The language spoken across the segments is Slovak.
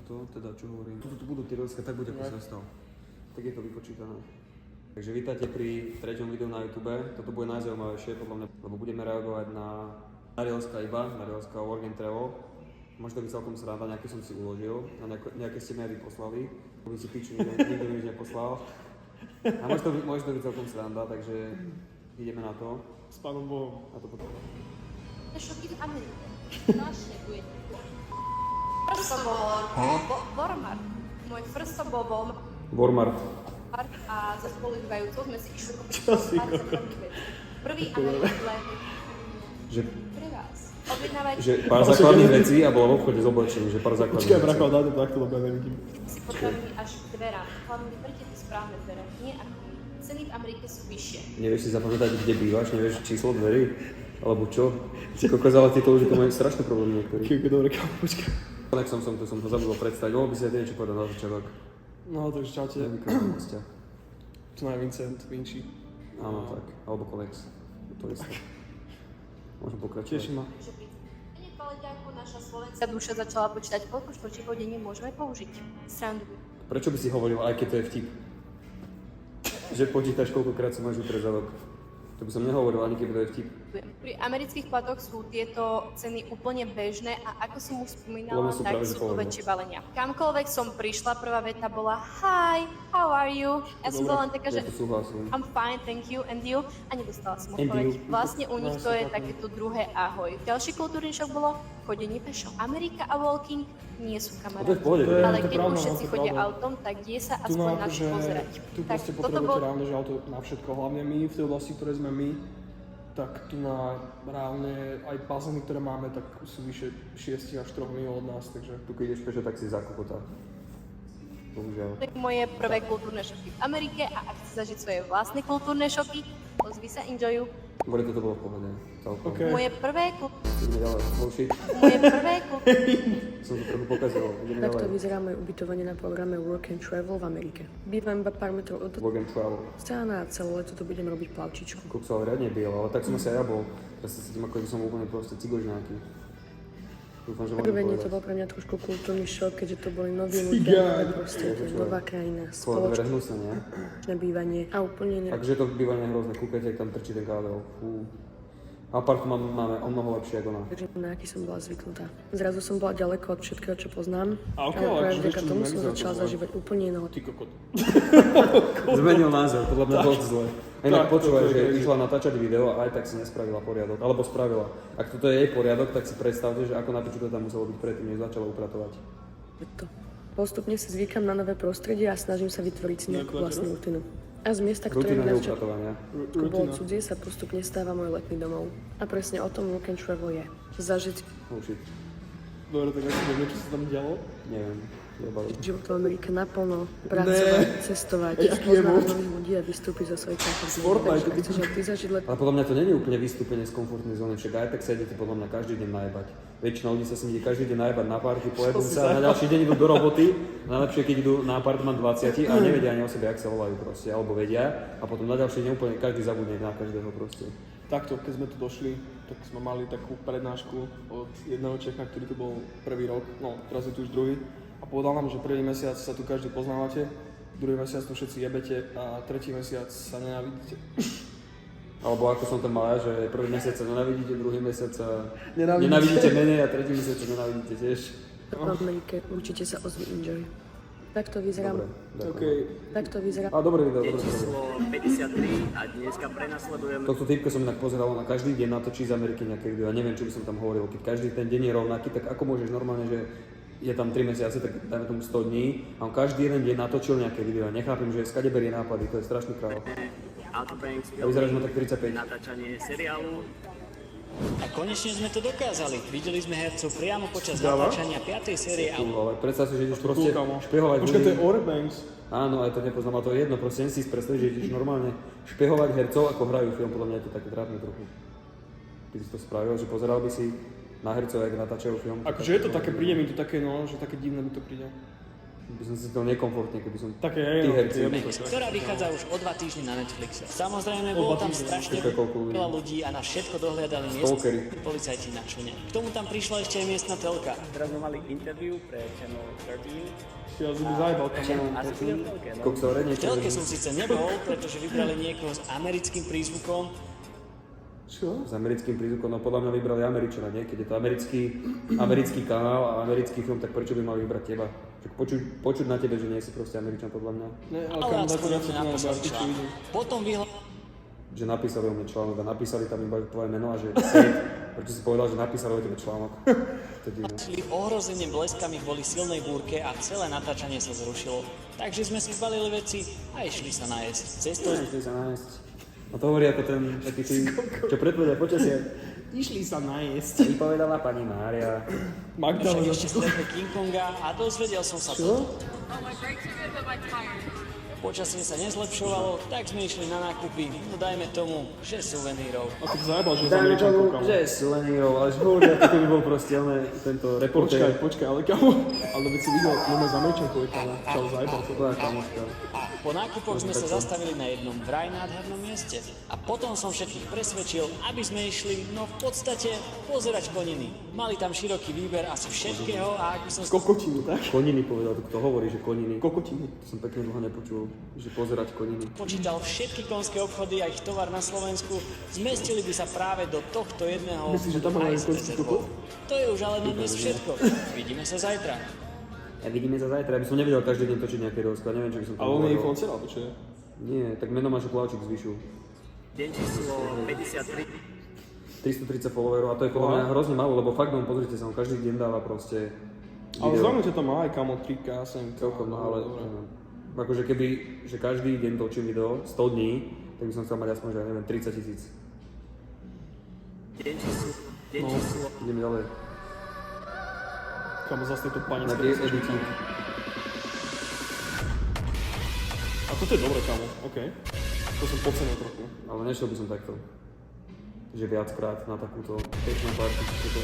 takto, teda čo hovorím, tu budú tie rozka, tak bude ako sa stal. Tak je to vypočítané. Takže vítajte pri treťom videu na YouTube. Toto bude najzaujímavejšie podľa mňa, lebo budeme reagovať na Rielska Work and Travel. Môže to byť celkom sranda, nejaké som si uložil, a nejaké ste mi aj vy poslali. By si piču, nikto mi nič neposlal. A môže to byť celkom sranda, takže ideme na to. S pánom Bohom. A to potom. Šoky v Amerike. Strašne bude. Prsto bolo Walmart. Môj prsto bol Walmart. a so spolubývajúcou sme si išli kúpiť prvý a najlepší Že pre vás. Objednávajte že pár základných vecí a bola v obchode s oblečením, že pár základných Počkaj, vecí. bracho, daj to takto, lebo ja nevidím. si potraviny až k dverám. Hlavne vybrite tie správne dvere. Nie ako my. Ceny v Amerike sú vyššie. Nevieš si zapamätať, kde bývaš, nevieš číslo dverí? Alebo čo? Si kokos, ale títo ľudia to majú strašné problémy niektorí. Kývke, dobre, kámo, počkaj. Tak som to zabudol predstaviť. Mohol by si aj niečo povedať na začiatok. No, takže čaute. Nevykonám vzťah. Tu je Vincent, Vinci. Áno, tak. Alebo Kolex. To isté. Môžem pokračovať. Teší ma. Takže pri cene kvalite ako naša slovenská duša začala počítať, koľko štvorčíkov denne môžeme použiť. Srandu. Prečo by si hovoril, aj keď to je vtip? Že počítaš, koľkokrát si máš utrieť za rok. To by som nehovoril, ani keby to je vtip. Pri amerických platoch sú tieto ceny úplne bežné a ako som už spomínala, Podľa mňa sú tak práve, že sú to pohodlné. väčšie balenia. Kamkoľvek som prišla, prvá veta bola Hi, how are you? Ja som bola len taká, že Ja to súhlasím. I'm fine, thank you, and you? A nedostala som And odpoveď. you? Vlastne u nich to je takéto druhé ahoj. Ďalší kultúrny šok bolo chodenie pešo. Amerika a walking nie sú A to je v kamaráti. pohode. To je- Ale to keď pravda, už všetci to je chodia pravda. autom, tak je sa Tu aspoň má na čo akože, pozerať. tu Tak proste toto potrebujete bol reálne, že auto na všetko, hlavne my v tej oblasti, ktoré sme my, tak tu na reálne aj bazény, ktoré máme, tak sú vyše 6 až 3 mil od nás, takže Tu keď ideš pešo, tak si zakokotá. Bohužiaľ. To je moje prvé kultúrne šoky v Amerike a ak chce zažiť svoje vlastné kultúrne šoky, ozvi sa, enjoyu. Dobre, toto bolo v pohode. Celkom. OK. Moje prvé Ideme ďalej. Bullshit. Som to trochu pokazil. Ideme Takto ďalej. vyzerá moje ubytovanie na programe Work and Travel v Amerike. Bývam iba pár metrov od Work and travel. oceána a celé leto tu budem robiť plavčičku. Kokso, ale riadne biel, ale tak som asi aj ja bol. Ja sa cítim, ako že som úplne proste cigož nejaký. Dúfam, že môžem Prvene to povedať. bol pre mňa trošku kultúrny šok, keďže to boli noví ľudia, nové prostredie, Počúvaj. nová krajina, Tvoje dvere spoločné hnusné, nie? bývanie a úplne iné. Takže to bývanie hrozné, kúkajte, ak tam trčí ten kábel. Fú. Apartman máme o mnoho lepšie ako ona. Takže na aký som bola zvyknutá. Zrazu som bola ďaleko od všetkého, čo poznám. A ok, ale ale práve akože vďaka ešte tomu to som nevyzerá začala to zle. zažívať úplne iného. ty kokot. Zmenil názor, podľa mňa dosť zle. Inak Tak, počúvaj, to je že crazy. išla natáčať video a aj tak si nespravila poriadok. Alebo spravila. Ak toto je jej poriadok, tak si predstavte, že ako na to, čo to tam muselo byť predtým, než začala upratovať. To. Postupne si zvykam na nové prostredie a snažím sa vytvoriť si nejakú vlastnú rutinu. A z miesta, ktoré Rutina mi na neupratovania. bolo cudzie, sa postupne stáva môj letný domov. A presne o tom Work and Travel je. Zažiť Bullshit. Dobre, tak ako neviem, čo sa tam dialo. Neviem. Jebali. život v Amerike naplno, pracovať, cestovať, a Aký je poznávať mood? nových ľudí a vystúpiť zo svojej komfortnej Fortnite, zóny. Ak chceš aj ty zažiť let, Ale podľa mňa to nie je úplne vystúpenie z komfortnej zóny, však aj tak sa idete podľa mňa každý deň najebať. Väčšina ľudí sa si ide každý deň najebať na party, pojedú sa a na ďalší deň idú do roboty, najlepšie keď idú na apartman 20 a nevedia ani o sebe, jak sa volajú proste, alebo vedia a potom na ďalší deň úplne každý zabudne na každého proste. Takto, keď sme tu došli, tak sme mali takú prednášku od jedného Čecha, ktorý tu bol prvý rok, no teraz je tu už druhý. A povedal nám, že prvý mesiac sa tu každý poznávate, druhý mesiac tu všetci jebete a tretí mesiac sa nenávidíte. Alebo ako som to mal ja, že prvý mesiac sa nenávidíte, druhý mesiac sa Nenávidíte. nenávidíte menej a tretí mesiac sa nenávidíte tiež. v Amerike určite sa ozvi enjoy. Takto vyzerám. Dobre, OK, ďakujem. Takto vyzerá. A dobré video, dobré video. Číslo 53 a dneska prenasledujeme Tohto typka som inak pozeral na každý deň natočí z Ameriky nejaké video. Ja neviem, čo by som tam hovoril. Keď každý ten deň je rovnaký, tak ako môžeš normálne, že je tam 3 mesiace, tak dajme tomu 100 dní a on každý jeden deň natočil nejaké video. Nechápem, že skade berie nápady, to je strašný král. Outer Banks A vyzerá, že má tak 35. natáčanie seriálu. A konečne sme to dokázali. Videli sme hercov priamo počas natáčania 5. série Tu, ale predstav si, že ideš proste kamo. špehovať Počkaj, to je ľudí. Orbanks. Áno, aj to nepoznám, ale to je jedno, proste len si predstaviť, že ideš normálne špehovať hercov, ako hrajú film, podľa mňa je to také trápne trochu. Ty si to spravil, že pozeral by si na hercov, jak natáčajú film. Akože je to také, príde mi to také, no, že také divné mi to príde. By som si to nekomfortne, keby som Také tí herci. Ktorá vychádza už o 2 týždne na Netflixe. Samozrejme, bolo tam strašne veľa ľudí a na všetko dohliadali Stalkery. policajti na člne. K tomu tam prišla ešte aj miestna telka. Teraz sme mali interview pre Channel 13. Si ja by zajebal Asi si v telke, no. Koksore, V niečo. telke som síce nebol, pretože vybrali niekoho s americkým prízvukom, Čo? S americkým prízvukom, no podľa mňa vybrali Američana, nie? Keď je to americký kanál a americký film, tak prečo by mali vybrať teba? Však počuť na tebe, že nie si proste Američan, podľa mňa. Ne, ale ale kam aspoň takú viac mi napísali článok. Potom Že napísali o mne článok a napísali tam iba tvoje meno a že sej, prečo si povedal, že napísali o tebe článok. To je divné. vyhlasili ohrozenie bleskami kvôli silnej búrke a celé natáčanie sa zrušilo. Takže sme si zbalili veci a išli sa najesť. Cestou Išli sa nájsť. No to hovorí ako ten taký tým, čo predpovedal počasie. Išli sa najesť. Vypovedala pani Mária. Magda však ho ešte stretli King Konga a dozvedel som sa toto. Počasie sa nezlepšovalo, tak sme išli na nákupy, no dajme tomu, že suvenírov. A keď zajebal, že z Dajme Američankou, tomu, kamo. že je suvenírov, ale že hovorí, ako to by bol proste tento reportér. Počkaj, ale kamo. Ale veď si videl, máme z Američankou, je kamo. Čau, zajebal to. Tvoja kamoška. Po nákupoch sme sa zastavili na jednom vraj nádhernom mieste. A potom som všetkých presvedčil, aby sme išli, no v podstate, pozerať koniny. Mali tam široký výber asi všetkého a ak by som Kokotinu, tak? Koniny povedal, kto hovorí, že koniny. Kokotinu. To som pekne dlho nepočul, že pozerať koniny. počítal všetky konské obchody a ich tovar na Slovensku, zmestili by sa práve do tohto jedného Myslíš, že tam majú aj konský rezervou. To je už ale na dnes všetko. Vidíme sa zajtra. Ja vidíme sa zajtra, aby som nevedel každý deň točiť nejaké rozklad, neviem, čo by som to Ale on je influencer, alebo čo je? Nie, tak meno máš Plavčík zvyšu. Deň číslo 53. 330 followerov a to je podľa mňa hrozne málo, lebo fakt, no pozrite sa, on každý deň dáva proste Ale video. zaujímavé, že to má aj kamo 3K, 7K. Celkom, no, ale akože keby, že každý deň točím video 100 dní, tak by som chcel mať aspoň, že ja neviem, 30 000. Deň číslo. Ideme ďalej. Kamo, zase to pani Na tie edity. A toto je dobré, kamo, okej. To som podcenil trochu. Ale nešiel by som takto. Že viackrát na takúto peknú party, či to...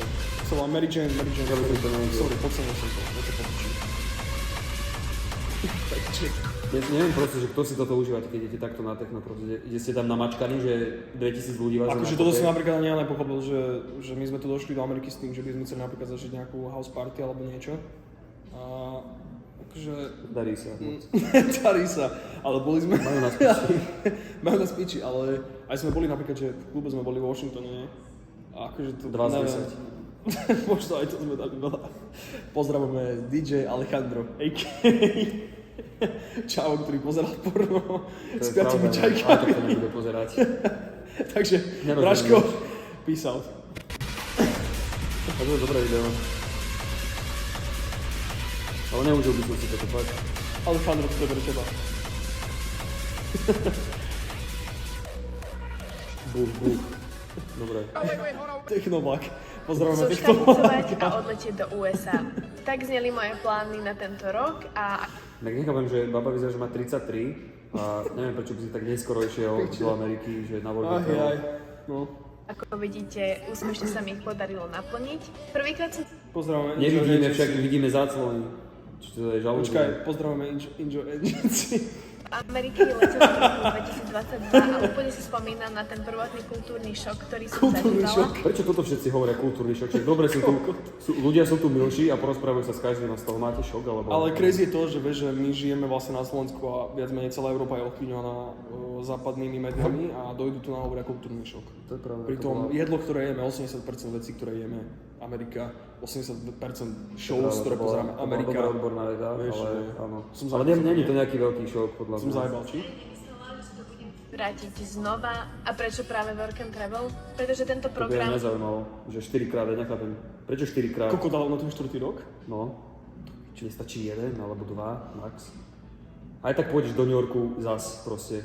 To volá Mary Jane, Ja by som to nevedel. Sorry, podcenil som to, ja to popičím. Neviem proste, že kto si toto užívate, keď idete takto na techno, proste, kde ste tam namačkaní, že 2000 ľudí vás Akože je na toto kope. som napríklad ani ja nepochopil, že my sme tu došli do Ameriky s tým, že by sme chceli napríklad zažiť nejakú house party alebo niečo. A akože... Darí sa. Darí sa, ale boli sme... Majú nás piči. Majú nás piči, ale aj sme boli napríklad, že v klube sme boli v Washingtone, nie? A akože to... 2 z neviem. Možno aj to sme dali veľa. Pozdravujeme DJ Alejandro, a.k.a. Čavo, ktorý pozeral porno s 5 Ale čajkami. to nebude pozerať. Takže, Nerozumiem. Braško, peace out. A to je dobré video. Ale neužil by som si toto fakt. Alejandro, to je pre teba. Buch, buch. Dobre. Technovlak. Pozdravujeme Zoštanicovať Technovlak. a odletieť do USA. Tak zneli moje plány na tento rok a Tak nechápem, že baba vyzerá, že má 33 a neviem, prečo by si tak neskoro išiel do Ameriky, že na voľbú. Aj. No. ako vidíte, úspešne sa mi ich podarilo naplniť. Prvýkrát som Pozdravujeme Nevidíme, Agency. však vidíme záclony. Čo to je žalúzne? Počkaj, pozdravujeme Injo Agency. v Amerike letela v roku 2022 a úplne si spomínam na ten prvotný kultúrny šok, ktorý som Kultúrny zažívala. šok. Prečo toto všetci hovoria kultúrny šok? Však dobre ľudia sú tu milší a porozprávajú sa s každým a z toho máte šok, alebo... Ale crazy je to, že vieš, že my žijeme vlastne na Slovensku a viac menej celá Európa je ovplyvňovaná západnými médiami a dojdu tu na hovoria kultúrny šok. To je pravda. Pritom jedlo, ktoré jeme, 80% vecí, ktoré jeme, Amerika, 80% shows, ktoré pozeráme, Amerika. Dobrá odborná veda, Vieš, ale že- áno. Som Ale zajebal. nie je to nejaký veľký šok, podľa Som mňa. zajebal, či? Vrátiť znova. A prečo práve Work and Travel? Pretože tento To by program mňa nezaujímalo, že 4 krát, ja nechápem. Prečo 4 krát? Koľko dalo na ten 4. rok? No, či nestačí 1 alebo 2 max. Aj tak pôjdeš do New Yorku zas proste.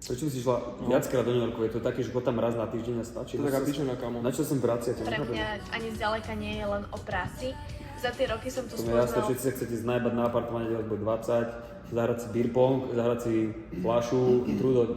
Prečo si šla viackrát do New Yorku? Je to také, že chod tam raz na týždeň a stačí. To je taká pičená, kamo. Na čo sem vraciate? pre Nechápem. mňa ani zďaleka nie je len o práci. Za tie roky som tu To mi je jasné, spoznala všetci sa chcete znajbať na apartmáne, kde vás bude 20, zahrať si beer pong, zahrať si fľašu,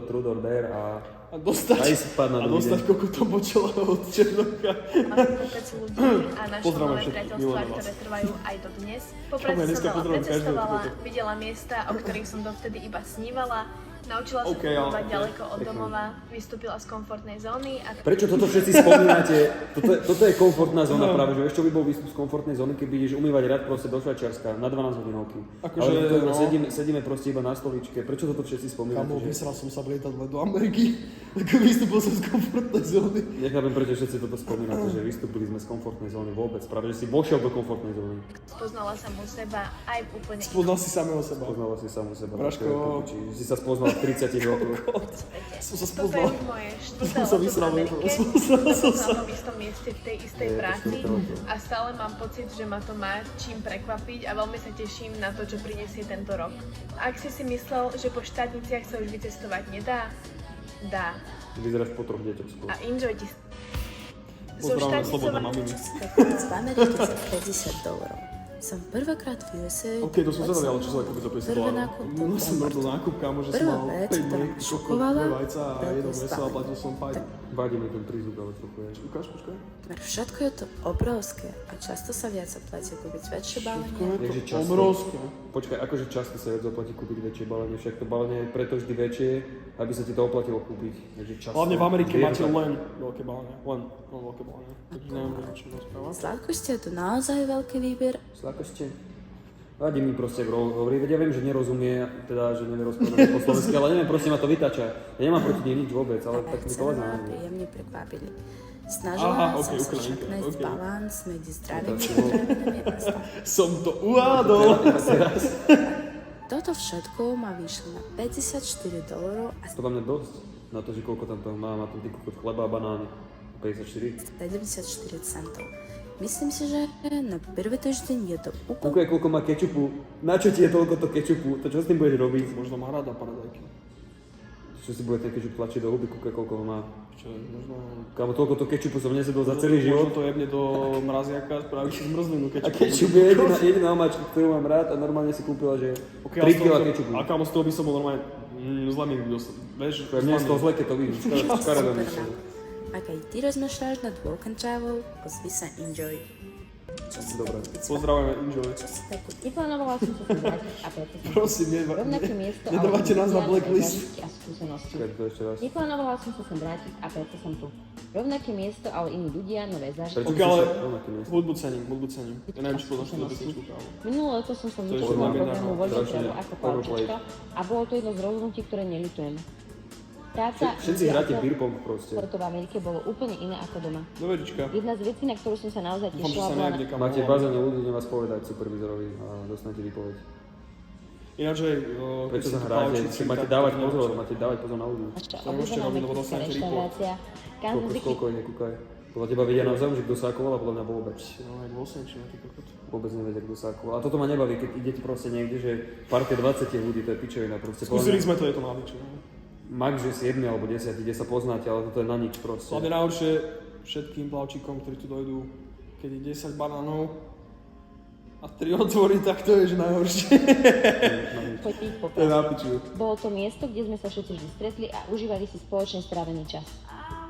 Truth or Dare a A dostať, Aj spadnúť a na dostať dovidenia. kokotom od čela od Černocha. Mám kopec ľudí a naše Pozdravujem nové všetkých, priateľstvá, milujem vás. ktoré trvajú aj dodnes. Po Čau, práci dneska som veľa pozdravujem každého, precestovala, kto to- videla miesta, o ktorých som dovtedy iba snívala, naučila sa OK, ale- fungovať OK. ďaleko od domova, vystúpila z komfortnej zóny a Prečo toto všetci spomínate? Toto je komfortná zóna práve, že ešte by bol výstup z komfortnej zóny, keď ideš umývať rad proste do Švajčiarska na 12 hodinovky. Akože, Ale tu no. sedíme proste iba na stoličke. Prečo toto všetci spomínate? Kamo, Že... vysral som sa v lietadle do Ameriky, tak vystúpil som z komfortnej zóny. Nechápem, prečo všetci toto spomínate, že vystúpili sme z komfortnej zóny vôbec. Práve, že si vošiel do komfortnej zóny. spoznala som u seba aj v úplne Spoznal si samého seba. Poznala si samu seba. Braško. To je pokučí. Si sa spoznal v 30 rokoch. svete. Som sa Toto je spoznal. už moje štvrté Som sa leto v vysral, Amerike, spoznal som sa. na tom istom mieste v tej istej Je to práci štvrté leto. a stále mám pocit, že ma to má čím prekvapiť a veľmi sa teším na to, čo prinesie tento rok. Ak si si myslel, že po štátniciach sa už vycestovať nedá, dá. Vyzeráš po 3 deťoch skôr. A enjoyte. Pozdravujeme slobodné maminy. Z Ameriky za $50. Som prvýkrát v USA. OK, to som zvedavý, ale čo sa kúpiť za 50 Prvé dolárov? nákup to No som bol robil nákup, kámo, že som Prvá mal vec, 5 ktorá mliek, ma kokot, šokovala, 2 vajca a veľký jedno meso a spánek. platil som 5. Vadí mi ten prízvuk, ale trochu je. Ukáž, počkaj. Všetko je to obrovské a často sa viac oplatí kúpiť väčšie balenie. Vieš, že často, Obrovské. počkaj, akože často sa viac oplatí kúpiť väčšie balenie, však to balenie je preto vždy väčšie, aby sa ti to oplatilo kúpiť. Takže často. Hlavne v Amerike Viem máte tak. len veľké balenie. Len veľké balenie. Takže neviem, o čom rozprávať. Sladkosti je tu naozaj veľký výber. Slákoste. Vadí mi proste, ak hovorí, veď ja viem, že nerozumie, teda, že nevie rozprávať po slovensky, ale neviem, proste ma to vytača. Ja nemám proti nej nič vôbec, ale tak mi Ceny povedz ma na príjemne prekvapili. Aha, Snažila ok, som sa Ukrajinka, však nájsť ok. balans medzi zdravými Tak, potravinami a stavmi. Som to uhádol. Toto všetko ma vyšlo na $54 a To vám je dosť na to, že koľko tam toho má ten ty kokot chleba a banány. 54. 74 centov. Myslím si, že na prvý týždeň je to úplne Kúkaj, koľko má kečupu. Na čo ti je toľko to kečupu? To čo s tým budeš robiť? Možno má rada paradajky. Čo si bude ten kečup tlačiť do huby, kúkaj, koľko ho má. Čo je, možno... Kámo, toľko to kečupu som nesedol za celý život. Možno to jebne do mraziaka, spraví si zmrzlinu A kečupu. kečup je jediná omáčka, ktorú mám rád a normálne si kúpila, že 3 kg kečupu. A kámo, z toho by som bol normálne zle mi dostal. Vieš, Mne z toho zle, keď to vidíš. Škaredé mi super. Ak aj ty rozmýšľaš nad work and travel, ozvi sa Enjoy. Čo si Dobre. Pozdravujeme, enjoy. Neplánovala som sa sem vrátiť a preto som Prosím, rovnaké miesto, nedávate nás na blacklist. a skúsenosti. Čakaj, to ešte raz. Neplánovala som sa sem vrátiť a preto som tu. Rovnaké miesto, ale iní ľudia, nové zážitky. Prečo Ok, ale si sa rovnaké miesto? hudbu cením. Ja neviem, či poznáš túto pesničku, kámo. Minulé leto som sa je zúčastnila legendárne. programu Voľný Strašne travel ako overplayed. plavčička a bolo to jedno z rozhodnutí, ktoré neľutujem. Práca Všetci hráte beer pong proste. to v Amerike bolo úplne iné ako doma. Dovedička. Jedna z vecí, na ktorú som sa naozaj Dúfam, že tešila, sa bola nejak niekam Máte volám. bazéne ľudí, idem vás povedať supervizorovi a dostanete výpoveď. Ináč, že... Prečo sa hráte? Máte dávať pozor na ľudí. naša To nemôžete obľúbená robiť, lebo mexická dostanete reštaurácia. Kansas City Koľko je, nekúkaj. Podľa teba vedia navzájom, že kto sákoval a podľa mňa vôbec. No, aj dôsledčne, ty kokot. Vôbec nevedia, kto sákoval. A toto ma nebaví, keď idete proste niekde, že parke 20 ľudí, to je pičovina proste. Skúsili sme to, je to na nič. Max, že si 1 alebo 10, kde sa poznáte, ale toto je na nič proste. Hlavne najhoršie všetkým plavčíkom, ktorí tu dojdú, keď je 10 banánov a 3 otvorí, tak to je že najhoršie. chodiť po To je na práci. piču. Bolo to miesto, kde sme sa všetci vždy stretli a užívali si spoločne strávený čas.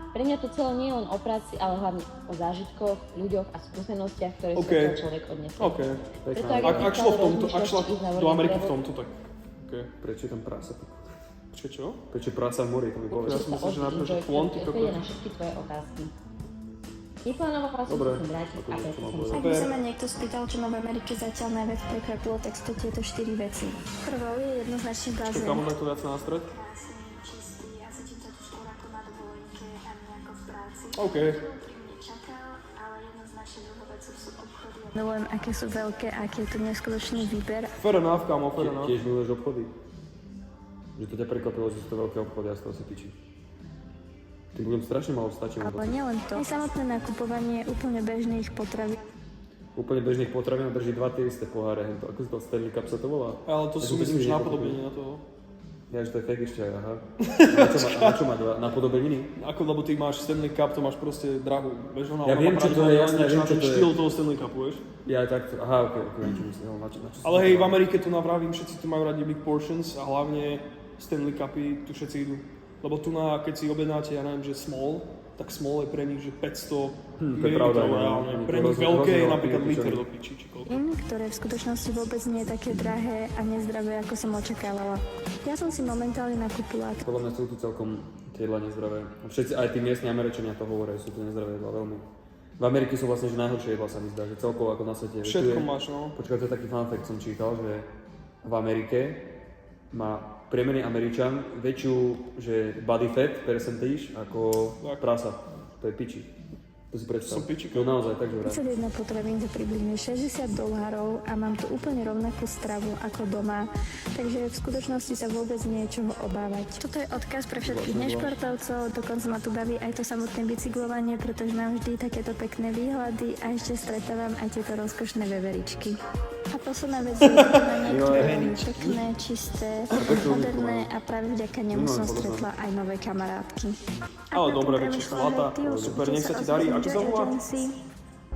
Pre mňa to celé nie je len o práci, ale hlavne o zážitkoch, ľuďoch a skúsenostiach, ktoré OK. si od toho človek odniesie. OK. Preto ak Ak šlo v tomto, ak šla ísť na do World Ameriky v Travel, tomto, tak... OK. Prečo je tam prasa? Počkaj, čo? Prečo prasa v mori, to mi Ja povedal. som myslel, že sa napríklad, že enjoy, klon, ty pretože kokot. odpovede na všetky tvoje otázky. Neplánovala som Dobre. sa sem vrátiť a Ako preto to má som povedať? sa... Ak by sa ma niekto spýtal, čo ma v Amerike zatiaľ najviac prekvapilo, tak sú to tieto 4 veci. Prvou je jednoznačne Čo, bazén. kamo, tak to viac na stred? Čistý a cítim sa tu skôr ako na dovolenke a nie ako v práci. OK. Nečakal, ale jednoznačne druhou vecou sú obchody. Milujem, aké sú veľké, aký je tu neskutočný výber. Fair enough, kamo, fair enough. Tiež miluješ obchody? Že to ťa prekvapilo, že sú to veľké obchody a z toho si piči. Tým budem strašne malo stačiť. Ale nielen to. Aj samotné nakupovanie úplne bežných potravín. Úplne bežných potravín drží 2 tie isté poháre. Ako sa to Stanley Cup sa to volá? Ale to Ja sú, som myslím, že nikdy napodobenie na to. Ja, že to je fake ešte aj, aha. Na čo má 2? Na podobeniny? Ako, lebo ty máš Stanley Cup, to máš proste drahú. Vieš, ona Ja viem, čo to je, jasné, ja viem, čo to je. štýl toho Stanley Cupu, vieš. Ja tak, aha, ok, niečo myslel, na čo Ale hej, v Amerike tu navravím, všetci tu majú radi big portions a hlavne Stanley Cupy, tu všetci idú. Lebo tu keď si objednáte, ja neviem, že small, tak small je pre nich, že 500 to je pravda, ml reálne. no. Pre nich veľké je napríklad hrozne liter veľké. do piči, či koľko. Ktoré v skutočnosti vôbec nie je také drahé a nezdravé, ako som očakávala. Ja som si momentálne nakúpila Podľa mňa sú tu celkom tie jedlá nezdravé. Všetci, aj tí miestni Američania to hovoria, sú tu nezdravé jedlá veľmi. V Amerike sú vlastne že najhoršie jedlá, sa mi zdá, že celkovo ako na svete. Všetko máš, no. Počkaj, to je taký fun fact, som čítal, že v Amerike má priemerný Američan väčšiu že body fat percentage ako prasa. To je piči. To si predstav. Som pičika. To naozaj tak, že vraj. 51 potravín za približne $60 a mám tu úplne rovnakú stravu ako doma, takže v skutočnosti sa vôbec nie je čoho obávať. Toto je odkaz pre všetkých nešportovcov, dokonca ma tu baví aj to samotné bicyklovanie, pretože mám vždy takéto pekné výhľady a ešte stretávam aj tieto rozkošné veveričky. A posledná vec je ubytovanie, ktoré je veľmi pekné, čisté, moderné a práve vďaka nemu som stretla aj nové kamarátky. Ale dobre, väčšie zlata, super, nech sa ti darí. Ako sa volá?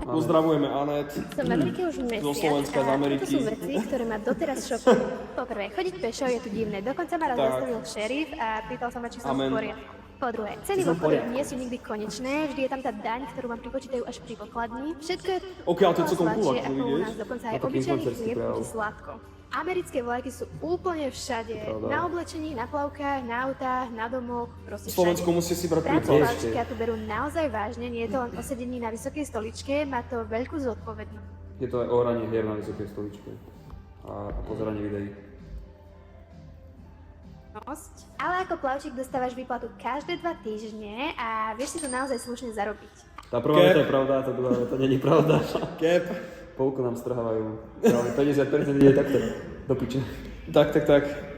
Pozdravujeme Anet. Som v Amerike už mesiac Zo Slovenska, z Ameriky. to sú veci, ktoré ma doteraz šokujú. Poprvé, chodiť pešo je tu divné. Dokonca ma raz Tak. zastavil šerif a pýtal sa ma, či som Amen. v poriadku. Po druhé, ceny v obchode nie sú nikdy konečné, vždy je tam tá daň, ktorú vám pripočítajú až pri pokladni. Všetko je OK, ale to je celkom cool, sladšie ako ako u vidieš. nás, dokonca aj A taký obyčajný influencerský chlieb prejav. chutí sladko. Americké vlajky sú úplne všade. Pravda. Na oblečení, na plavkách, na autách, na domoch, proste V Slovensku všade. musíte si brať Prácu príklad. plavčíka tu berú naozaj vážne, nie je to len o sedení na vysokej stoličke, má to veľkú zodpovednosť. Je to aj o hranie hier na vysokej stoličke a pozeranie videí. Ale ako plavčík dostávaš výplatu každé 2 týždne a vieš si to naozaj slušne zarobiť. Tá prvá veta je pravda, tá druhá veta nie je pravda. Cap. Polku nám strhávajú. Ale 50% ide takto do piče. Tak.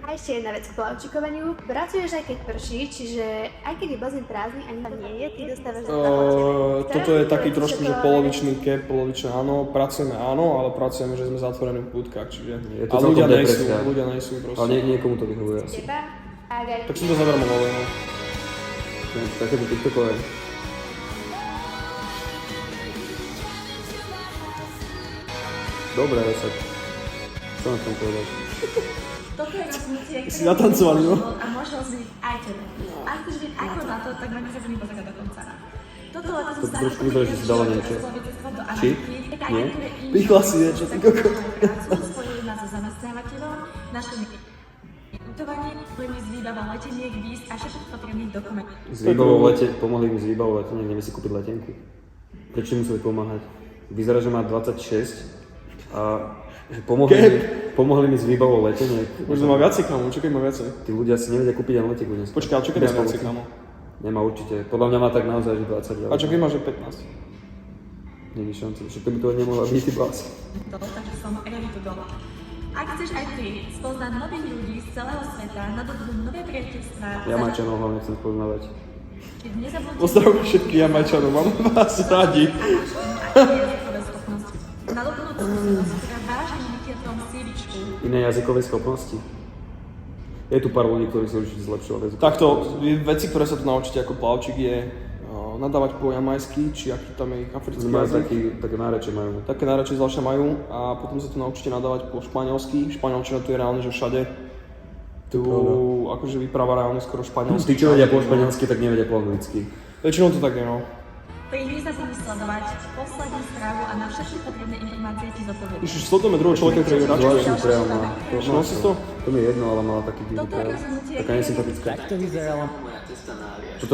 A ešte jedna vec k plavčikovaniu. Pracuješ aj keď prší, čiže aj keď je bazén prázdny ani tam nie je, ty dostávaš za to platené. Toto je taký trošku, že polovičný cap, polovičné áno. Pracujeme áno, ale pracujeme, že sme zatvorení v pútkach, čiže... Je to A celkom depresia. ľudia nejsú proste. Ale niekomu to vyhovuje asi. Teba, ak aj Tak som to zadarmo volil, no. Takéto TikTokové. Dobre, Resek. Čo na tom povedať? Toto je rozhodnutie, Si natancovali, no? a môže ozniť aj tebe. Ak chceš byť ako na to, tak máte sa mi pozrieť do konca. Toto leto som sa trošku vyzerá, že si dala niečo. Či? Nie? Pichla si niečo, ty koko. Spojili nás so zamestnávateľom, našli mi ubytovanie, boli mi s výbavou leteniek, víz a všetkých potrebných dokumentov. Pomohli mi s výbavou leteniek, neviem si kúpiť letenky. Prečo museli pomáhať? Vyzerá, že má 26 a že pomohli mi s výbavou leteniek. Možno má viacej, kamo, čakaj, má viacej. Tí ľudia si nevedia kúpiť ani letenku dnes. Počkaj, ale čakaj, má viacej, kamo. Nemá určite. Podľa mňa má tak naozaj, že 20. A čakaj, má, že 15. Není šanci, všetko by to nemohla byť ty bás. Takže som ready to go. Ak chceš aj ty spoznať nových ľudí z celého sveta, nadobudnúť nové priateľstvá, Jamajčanov hlavne chcem spoznávať. nezabudnite Pozdravujem všetkých Jamajčanov, mám vás radi. jazykové schopnosti. Nadobudnúť skúsenosť, ktorá vážne vytia tvojom CVčku. Iné jazykové schopnosti. Je tu pár ľudí, ktorí si určite zlepšovali jazyk. Takto, veci, ktoré sa tu naučíte ako plavčík je nadávať po jamajsky, či aký tam je ich africký Majú jazyk. také náreče majú. Také náreče zvláštne majú a potom sa tu naučíte nadávať po španielsky. Španielčina tu je reálne, že všade. Tu akože vypráva reálne skoro španielsky. Tí, čo vedia po španielsky, tak nevedia po anglicky. Väčšinou to tak je, no. Prihni sa s nimi sledovať poslednú správu a na všetky potrebné informácie ti zodpovedať. Ježiš, sledujeme druhého človeka, ktorý je radšej. Zvláštny prejav má. Čo si to? To mi je jedno, ale mala taký divný Toto prejav. rozhodnutie Taká nesympatická. Tak to vyzeralo. Moja cesta na